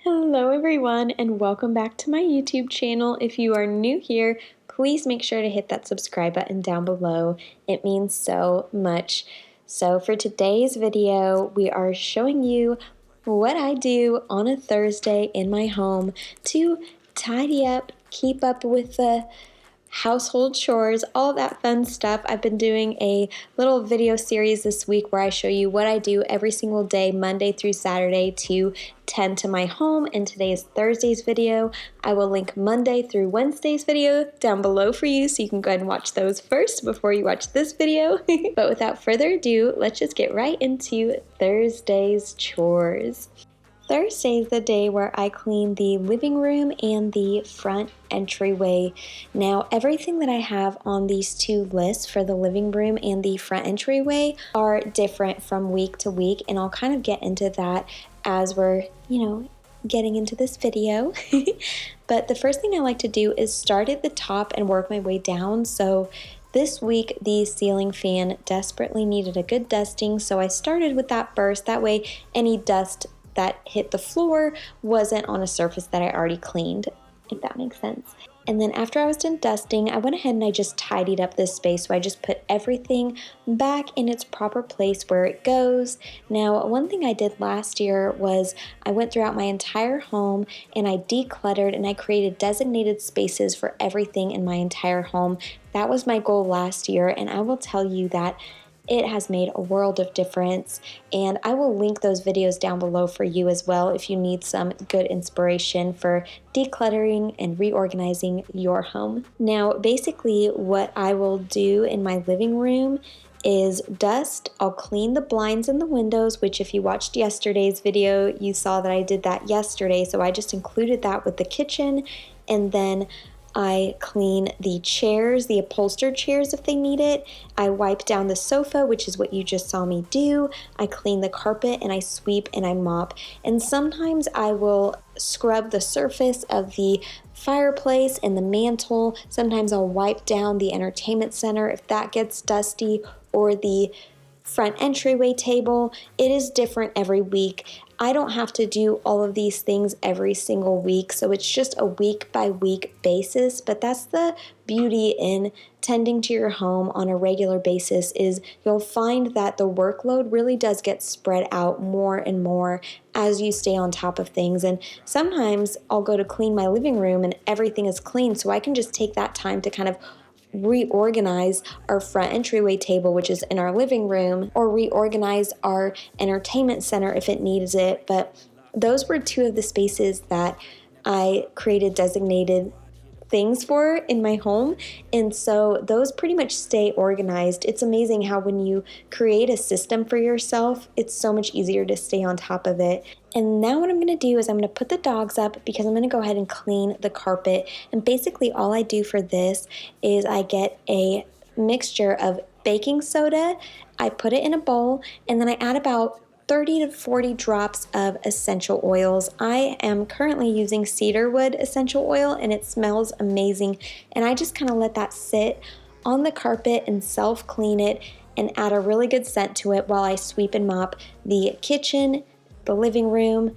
Hello everyone and welcome back to my YouTube channel. If you are new here, please make sure to hit that subscribe button down below. It means so much. So for today's video, we are showing you what I do on a Thursday in my home to tidy up, keep up with the household chores, all that fun stuff. I've been doing a little video series this week where I show you what I do every single day, Monday through Saturday, to tend to my home. And today is Thursday's video. I will link Monday through Wednesday's video down below for you, so you can go ahead and watch those first before you watch this video. But without further ado, let's just get right into Thursday's chores. Thursday is the day where I clean the living room and the front entryway. Now, everything that I have on these two lists for the living room and the front entryway are different from week to week, and I'll kind of get into that as we're, getting into this video. But the first thing I like to do is start at the top and work my way down. So this week, the ceiling fan desperately needed a good dusting, so I started with that first. That way, any dust that hit the floor wasn't on a surface that I already cleaned, if that makes sense. And then after I was done dusting, I went ahead and I just tidied up this space. So I just put everything back in its proper place where it goes. Now, one thing I did last year was I went throughout my entire home and I decluttered and I created designated spaces for everything in my entire home. That was my goal last year, and I will tell you that it has made a world of difference, and I will link those videos down below for you as well if you need some good inspiration for decluttering and reorganizing your home. Now, basically what I will do in my living room is dust. I'll clean the blinds and the windows, which if you watched yesterday's video, you saw that I did that yesterday, so I just included that with the kitchen. And then I clean the chairs, the upholstered chairs if they need it. I wipe down the sofa, which is what you just saw me do. I clean the carpet and I sweep and I mop. And sometimes I will scrub the surface of the fireplace and the mantle. Sometimes I'll wipe down the entertainment center if that gets dusty, or the front entryway table. It is different every week. I don't have to do all of these things every single week, so it's just a week by week basis. But that's the beauty in tending to your home on a regular basis, is you'll find that the workload really does get spread out more and more as you stay on top of things. And sometimes I'll go to clean my living room and everything is clean, so I can just take that time to kind of reorganize our front entryway table, which is in our living room, or reorganize our entertainment center if it needs it. But those were two of the spaces that I created designated things for in my home, and so those pretty much stay organized. It's amazing how when you create a system for yourself, it's so much easier to stay on top of it. And now what I'm going to do is I'm going to put the dogs up because I'm going to go ahead and clean the carpet. And basically all I do for this is I get a mixture of baking soda, I put it in a bowl, and then I add about 30 to 40 drops of essential oils. I am currently using cedarwood essential oil and it smells amazing. And I just kind of let that sit on the carpet and self-clean it and add a really good scent to it while I sweep and mop the kitchen, the living room,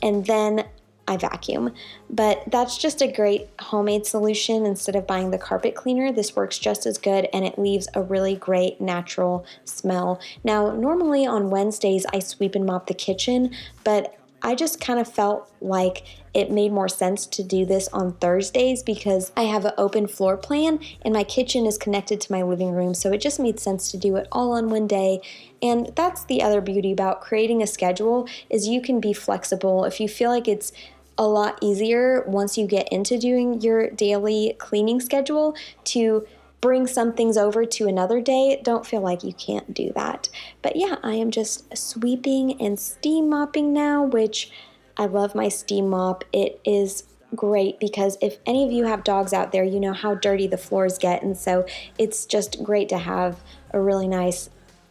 and then I vacuum. But that's just a great homemade solution. Instead of buying the carpet cleaner, this works just as good, and it leaves a really great natural smell. Now, normally on Wednesdays, I sweep and mop the kitchen, but I just kind of felt like it made more sense to do this on Thursdays because I have an open floor plan and my kitchen is connected to my living room, so it just made sense to do it all on one day. And that's the other beauty about creating a schedule, is you can be flexible. If you feel like it's a lot easier once you get into doing your daily cleaning schedule to bring some things over to another day, don't feel like you can't do that. But yeah, I am just sweeping and steam mopping now, which I love my steam mop. It is great because if any of you have dogs out there, you know how dirty the floors get, and so it's just great to have a really nice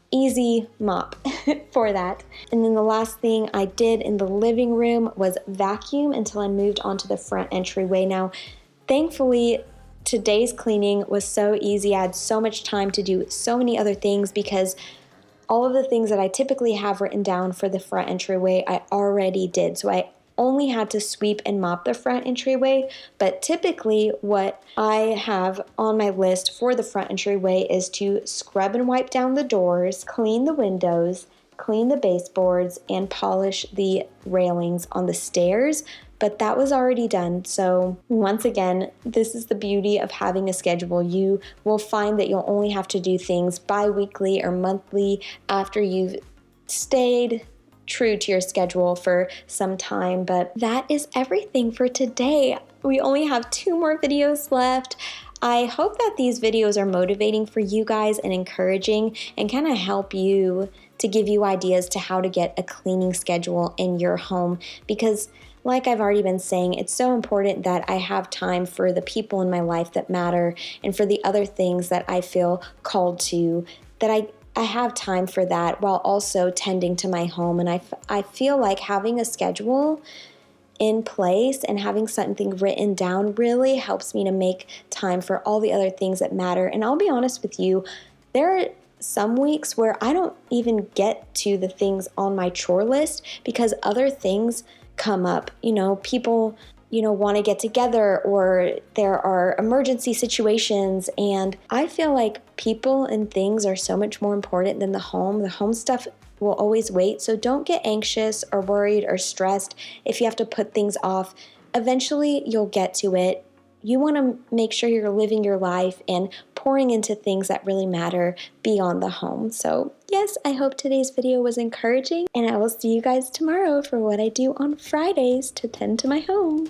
easy mop for that. And then the last thing I did in the living room was vacuum until I moved onto the front entryway. Now, thankfully, today's cleaning was so easy. I had so much time to do so many other things because all of the things that I typically have written down for the front entryway, I already did. So I only had to sweep and mop the front entryway, but typically what I have on my list for the front entryway is to scrub and wipe down the doors, clean the windows, clean the baseboards, and polish the railings on the stairs. But that was already done. So once again, this is the beauty of having a schedule. You will find that you'll only have to do things bi-weekly or monthly after you've stayed true to your schedule for some time. But that is everything for today. We only have 2 more videos left. I hope that these videos are motivating for you guys and encouraging and kind of help you to give you ideas to how to get a cleaning schedule in your home, because like I've already been saying, it's so important that I have time for the people in my life that matter and for the other things that I feel called to, that I have time for that while also tending to my home. And I feel like having a schedule in place and having something written down really helps me to make time for all the other things that matter. And I'll be honest with you, there are some weeks where I don't even get to the things on my chore list because other things come up. People, want to get together, or there are emergency situations, and I feel like people and things are so much more important than the home. The home stuff will always wait, so don't get anxious or worried or stressed if you have to put things off. Eventually, you'll get to it. You want to make sure you're living your life and pouring into things that really matter beyond the home. So yes, I hope today's video was encouraging, and I will see you guys tomorrow for what I do on Fridays to tend to my home.